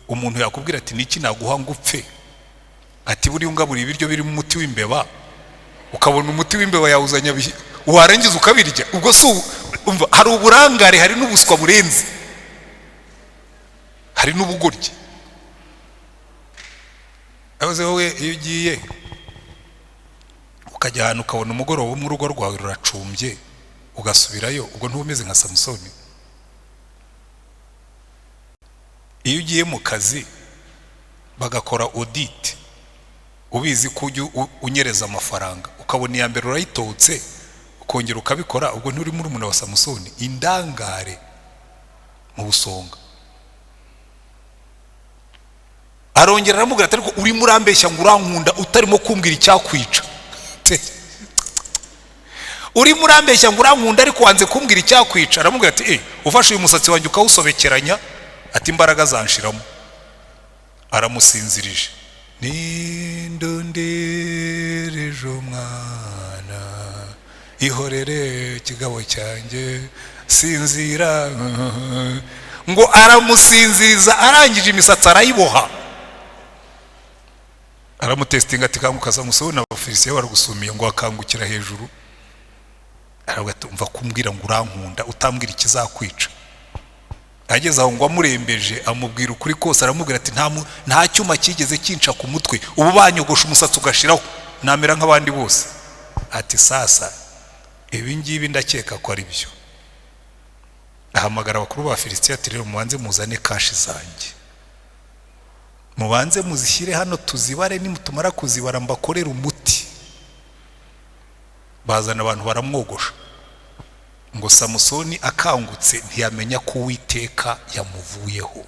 Umuntu yakubwira ati niki naguha ngo upfe? Ati buri ungabura ibiryo biri mu muti w'imbeba, ukabona umuti w'imbeba yawuzanya warangiza ukabirya. Ubwo umva, hari uburangare, hari n'ubuswa burenze, hari n'ubugoryi. Abaze wowe iyo ugiye ukajya ahantu ukabona umugoroba wo mu rugo rwawe ruracumbye ugasubirayo, ubwo ntubumeze nka Samusoni. Iyo ugiye mu kazi bagakora audit, ubizi ko ujya unyereza amafaranga, ukabona iya mbere urayitotse ukongera ukabikora, ubwo nturi muri umuntu wa Samusoni, indangare mu busonga. Arongera aramubwira ati ariko uri murambeshya ngo urankunda utarimo kumbwira icyakwica. Uri murambeshya ngo urankunda ariko wanze kumbwira icyakwica. Aramubwira ati ufashe uyu musatsi wanjye ukawusobekeranya, ati imbaraga zanshiramo. Aramusinzirije. Nindondereje umwana, ihorere kigabo cyanjye, sinzira. Ngo aramusinziriza, arangije imisatsi arayiboha. Aramutestinga ati kanguka Samusoni, abafilisitiya baragusumiye. Ngo akangukira hejuru, aravuga kumbwira ngo urankunda utambwira ikizakwica. Ageze aho ngo amurembeje, amubwira ukuri kose. Aramubwira ati nta cyuma kigeze kinca ku mutwe, ubu banyogosha umusatsi ugashiraho, namera nk'abandi bose. Ati sasa ibi ngibi ndakeka ko ari byo. Ahamagara abakuru b'abafilisitiya ati rero mubanze muzane kashi zanjye, mubanze muzishyire hano tuzibare, nimutumara kuzibara mbakorera umuti. Bazana abantu baramwogosha. Ngo Samusoni akangutse ntiyamenya ko Uwiteka yamuvuyeho.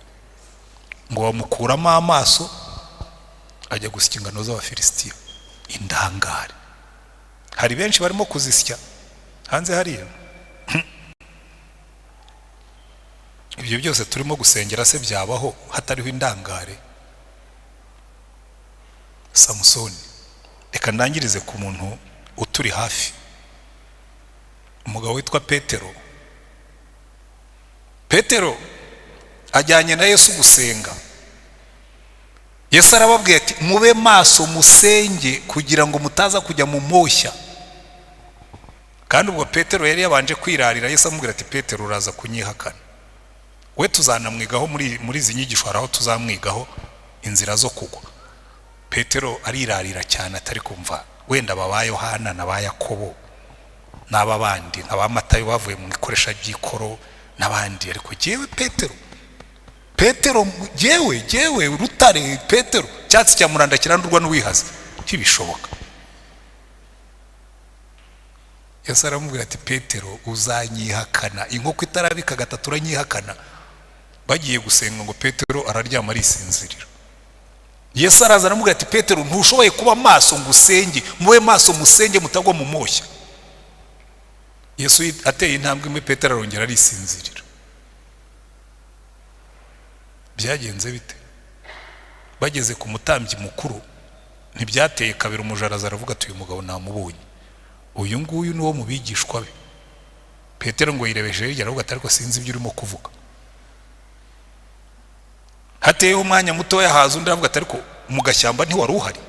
Ngo bamukuramo amaso, ajya gusya ingano z'abafilisitiya. Indangare. Hari benshi barimo kuzisya hanze hariya. Ibyo byose turimo gusengera se byabaho hatariho indangare? Samusoni. Reka ndangirize ku muntu uturi hafi, umugabo witwa Petero. Petero ajyanye na Yesu gusenga. Yesu arababwiye ati mube maso musenge kugira ngo mutaza kujya mu moshya. Kandi ubwo Petero yari yabanje kwirarira. Yesu amubwira ati Petero uraza kunyihakana. We tuzanamwigaho muri izi nyigisho, haraho tuzamwigaho inzira zo kugwa. Petero arirarira cyane, atari kumva wenda baba Yohana na ba Yakobo n'aba bandi nk'aba Matayo bavuye mu ikoresha by'ikoro n'abandi, ariko jewe Petero jewe rutare Petero cyatsi cya muranda kirandurwa n'uwihaze, kibishoboka. Yesu aramubwira ati Petero uzanyihakana, inkoko itarabika gatatu uranyihakana. Bagiye gusenga ngo Petero araryama arisinzirira. Yesu araza aramubwira ati Petero ntushoboye kuba maso ngo usenge, mube maso musenge mutagwa mu moshya. Yesu ateye intambwe imwe, Petero arongera arisinzirira. Byagenze bite? Bageze ku mutambyi mukuru, ntibyateye kabiri umujaraza aravuga ati uyu mugabo namubonye, uyu nguyu ni wo mu bigishwa be. Petero ngo yirebeje hirya aravuga ati ariko sinzi ibyo urimo kuvuga. hateyeho umwanya mutoya haza undi aravuga ati ariko mu gashyamba ntiwari uhari,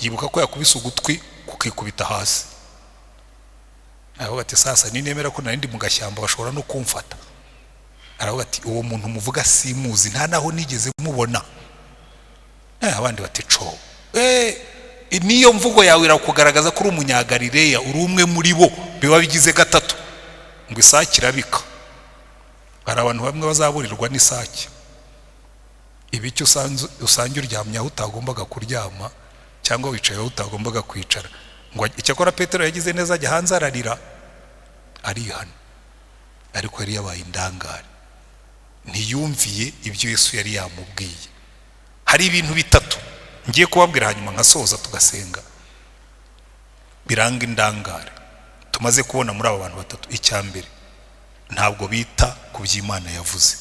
yibuka ko yakubise ugutwi kukikubita hasi. Aravuga ati sasa ninemera ko narindi mu gashyamba bashobora no kumfata. Aravuga ati uwo muntu muvuga simuzi, nta naho nigeze mubona. Abandi bati co niyo mvugo yawe irakugaragaza ko uri umunyagalileya, uri umwe muri bo, biba bigize gatatu ngo isake irabika. Hari abantu bamwe bazaburirwa n'isake. Ibiki usange uryamye aho utagombaga kuryama cyangwa wicaye aho utagombaga kwicara. Ngo icyakora Petero yagize neza ajya hanze ararira arihana, ariko yari yabaye indangare, ntiyumviye ibyo Yesu yari yamubwiye. Hari ibintu bitatu ngiye kubabwira hanyuma nkasoza tugasenga biranga indangare tumaze kubona muri aba bantu batatu. Icyambere, ntabwo bita ku by'Imana yavuze.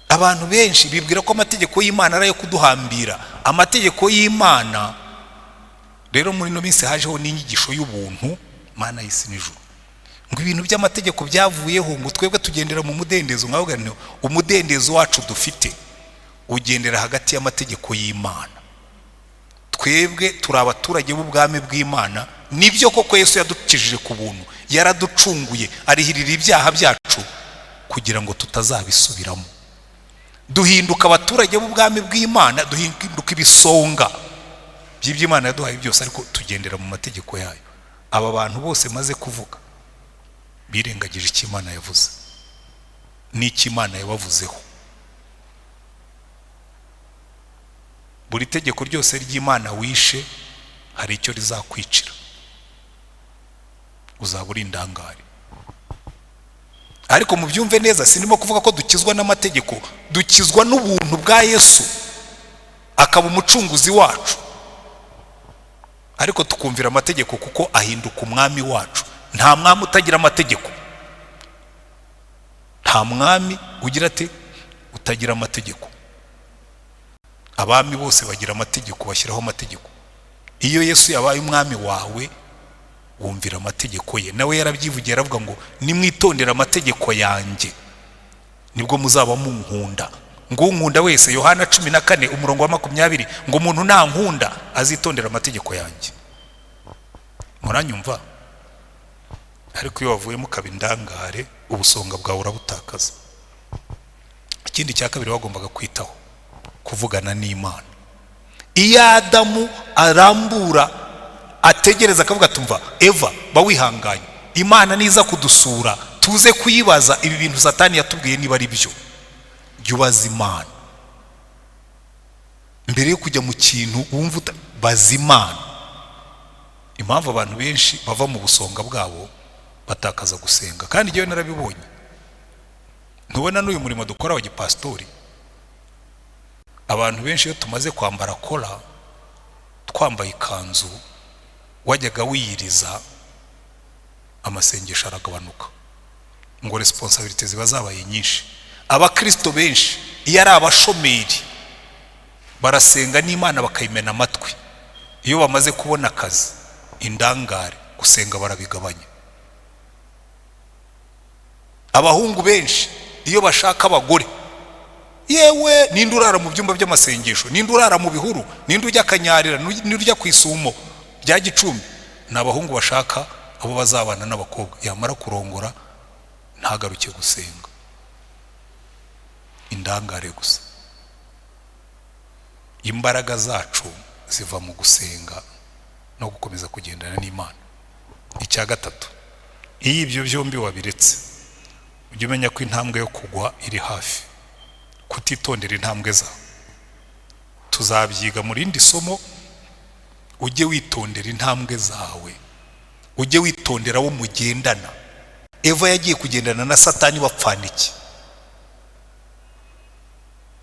Abantu benshi bibwira ko amategeko y'Imana ari ayo kuduhambira. Amategeko y'Imana rero muri no minsi hajeho n'inyigisho y'ubuntu Mana y'isi n'ijuru, ngo ibintu by'amategeko byavuyeho, ngo twebwe tugendera mu mudendezo. Nkavuga nti umudendezo wacu dufite ugendera hagati y'amategeko y'Imana. Twebwe turi abaturage b'ubwami bw'Imana. Nibyo koko Yesu yadukijije ku buntu, yaraducunguye, arihirira ibyaha byacu kugira ngo tutazabisubiramo. Duhinduka abaturage b'ubwami bw'Imana, duhinduka ibisonga by'iby'Imana yaduhaye byose, ariko tugendera mu mategeko yayo. Aba bantu bose maze kuvuga birengagije icyo Imana yavuze n'icyo Imana yabavuzeho. Buri tegeko ryose ry'Imana wishe hari icyo rizakwicira, uzaba uri indangare. Ariko mubyumve neza, sinimo kuvuga ko dukizwa n'amategeko, dukizwa n'ubuntu bwa Yesu akaba umucunguzi wacu. Ariko tukumvira amategeko kuko ahinduka umwami wacu. Nta mwami utagira amategeko, nta mwami ugira ate utagira amategeko. Abami bose bagira amategeko, bashyiraho amategeko. Iyo Yesu yabaye umwami wawe wumvira amategeko ye. Nawe yarabyivugiye aravuga ngo nimwitondera amategeko yanjye nibwo muzaba munkunda. Ngo unkunda wese, Yohana 14:20, ngo umuntu nankunda azitondera amategeko yanjye. Muranyumva? Ariko iyo wavuye mukaba indangare ubusonga bwawe urabutakaza. Ikindi cya kabiri wagombaga kwitaho, kuvugana n'Imana. Iyo Adamu arambura ategereza akavuga tumva Eva bawihanganye, Imana niza kudusura tuze kuyibaza ibi bintu Satani yatubwiye niba ari byo, yubaza Imana mbere yo kujya mu kintu wumva baza Imana. Impamvu abantu benshi bava mu busonga bwabo batakaza gusenga, kandi njyewe narabibonye. Ntubona n'uyu murimo dukora wa gipastori, abantu benshi iyo tumaze kwambara kola, twambaye ikanzu, wajyaga wiyiriza, amasengesho aragabanuka, ngo responsibility ziba zabaye nyinshi. Abakristo benshi iyo ari abashomeri barasenga n'Imana bakayimena amatwi. Iyo bamaze kubona akazi, indangare, gusenga barabigabanya. Abahungu benshi iyo bashaka abagore, yewe ninde urara mu byumba by'amasengesho, ninde urara mu bihuru, ninde ujya kanyarira, ninde ujya ku isumo rya Gicumbi. N'abahungu bashaka abo bazabana n'abakobwa, yamara kurongora ntagaruke gusenga. Indangare gusa. Imbaraga zacu ziva mu gusenga no gukomeza kugendana n'Imana. Icya gatatu, iyo ibyo byombi wabiretse, ujye umenya ko intambwe yo kugwa iri hafi, kutitondera intambwe zawe. Tuzabyiga mu rindi somo. Ujye witondera intambwe zawe, ujye witondera wo mugendana. Eva yagiye kugendana na Satani bapfana iki?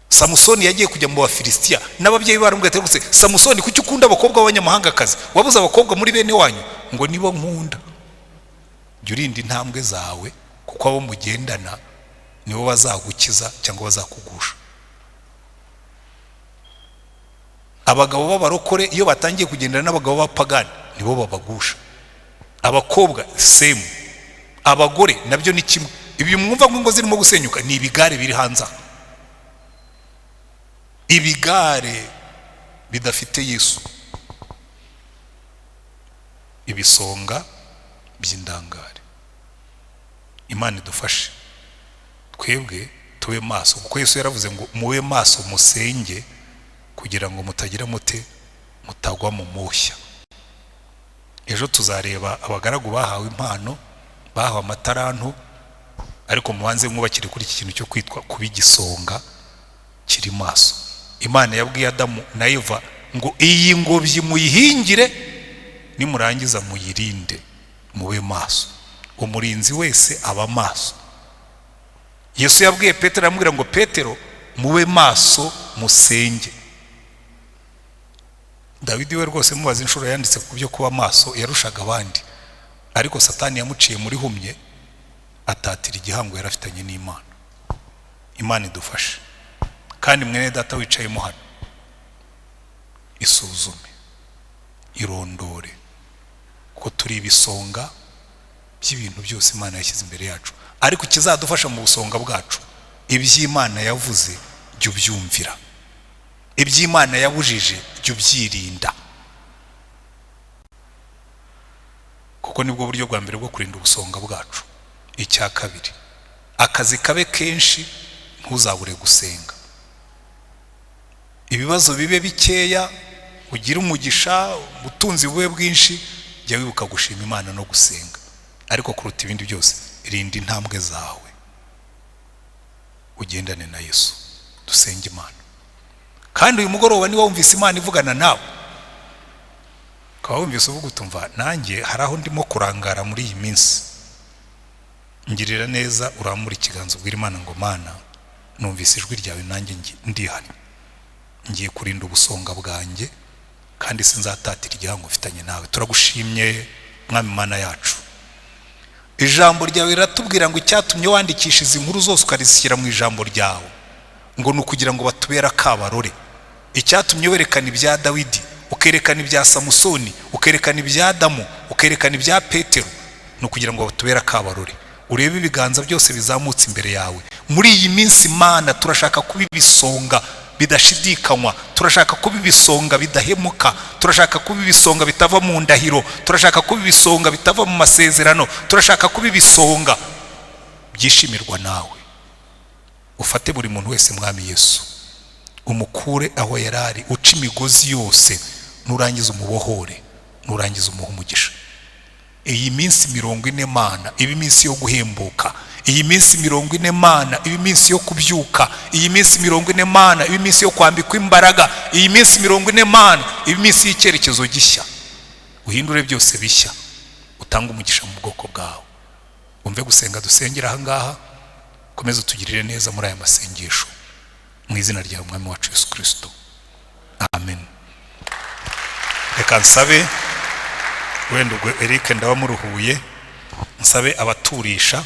Samusoni yagiye kujya mu Bafilisitiya, n'ababyeyi baramubwiye ati rwose Samusoni kuki ukunda abakobwa b'abanyamahangakazi, wabuze abakobwa muri bene wanyu? Ngo nibo nkunda. Jya urinda intambwe zawe, kuko abo mugendana nibo bazagukiza cyangwa bazakugusha. Abagabo b'abarokore iyo batangiye kugendana n'abagabo b'abapagani nibo babagusha. Abakobwa same, abagore nabyo ni kimwe. Ibi mwumva ngo ingo zirimo gusenyuka ni ibigare biri hanze. ibigare bidafite Yesu, ibisonga by'indangare. Imana idufashe twebwe tube maso, kuko Yesu yaravuze ngo mube maso musenge kugira ngo mutagira mutagwa mu mushya. Ejo tuzareba abagaragu bahawe impano, bahawe amataranto, ariko mubanze mwubakire kuri iki kintu cyo kwitwa kuba igisonga kiri maso. Imana yabwiye Adamu na Eva ngo iyi ngobyi muyihingire, nimurangiza muyirinde, mube maso. Umurinzi wese aba maso. Yesu yabwiye Petero, aramubwira ngo Petero mube maso musenge. Dawidi we rwose mubaza inshuro yanditse ku byo kuba maso yarushaga abandi, ariko Satani yamuciye muri humye atatira igihango yarafitanye n'Imana. Imana idufashe. Kandi mwene data wicayemo hano, isuzume, irondore, ko turi ibisonga by'ibintu byose Imana yashyize imbere yacu. Ariko kizadufasha mu busonga bwacu, iby'Imana yavuze jya ubyumvira, iby'Imana yabujije jya ubyirinda, kuko nibwo buryo bwa mbere bwo kurinda ubusonga bwacu. Icya kabiri, akazi kabe kenshi, ntuzabure gusenga. Ibibazo bibe bikeya, ugire umugisha, ubutunzi bube bwinshi, jya wibuka gushima Imana no gusenga. Ariko kuruta ibindi byose, rinda intambwe zawe, ugendane na Yesu, dusenge Imana. Kandi uyu mugoroba niba wumvise Imana ivugana nawe, ukaba wumvise uvuga utumva nanjye hari aho ndimo kurangara muri iyi minsi, ngirira neza urambura ikiganza ubwira Imana ngo Mana, numvise ijwi ryawe nanjye ndihari, ngiye kurinda ubusonga bwanjye kandi sinzatatira igihango mfitanye nawe. Turagushimye Mwami Mana yacu. Ijambo ryawe riratubwira ngo icyatumye wandikisha izi nkuru zose ukarishyira mu ijambo ryawe ngo nukugira ngo batubera kabarore. Icyatumye werekana ibya Dawidi, ukerekana ibya Samusoni, ukerekana ibya Adamu, ukerekana ibya Petero, nukugira ngo batubera kabarore. Urebe ibiganza byose bizamutse imbere yawe muri iyi minsi Mana. Turashaka kuba ibisonga bidashidikanywa, turashaka kuba ibisonga bidahemuka, turashaka kuba ibisonga bitava mu ndahiro, turashaka kuba ibisonga bitava mu masezerano, turashaka kuba ibisonga byishimirwa nawe. Ufate buri muntu wese Mwami Yesu, umukure aho yarari, uca imigozi yose, nurangiza umubohore, nurangiza umuha umugisha. Iyi minsi 40 Mana ibi minsi yo guhembuka, iyi minsi 40 Mana ibi minsi yo kubyuka, iyi minsi 40 Mana ibi minsi yo kwambikwa imbaraga, iyi minsi 40 Mana ibi minsi y'icyerekezo gishya. Uhindure byose bishya, utanga umugisha mu bwoko bwawe. Umve gusenga dusengera aha ngaha, komeza utugirire neza muri aya masengesho, mu izina rya Umwami wacu Yesu Kristo, amen. Reka nsabe wenda ubwo Eric ndabamuruhuye, nsabe abaturisha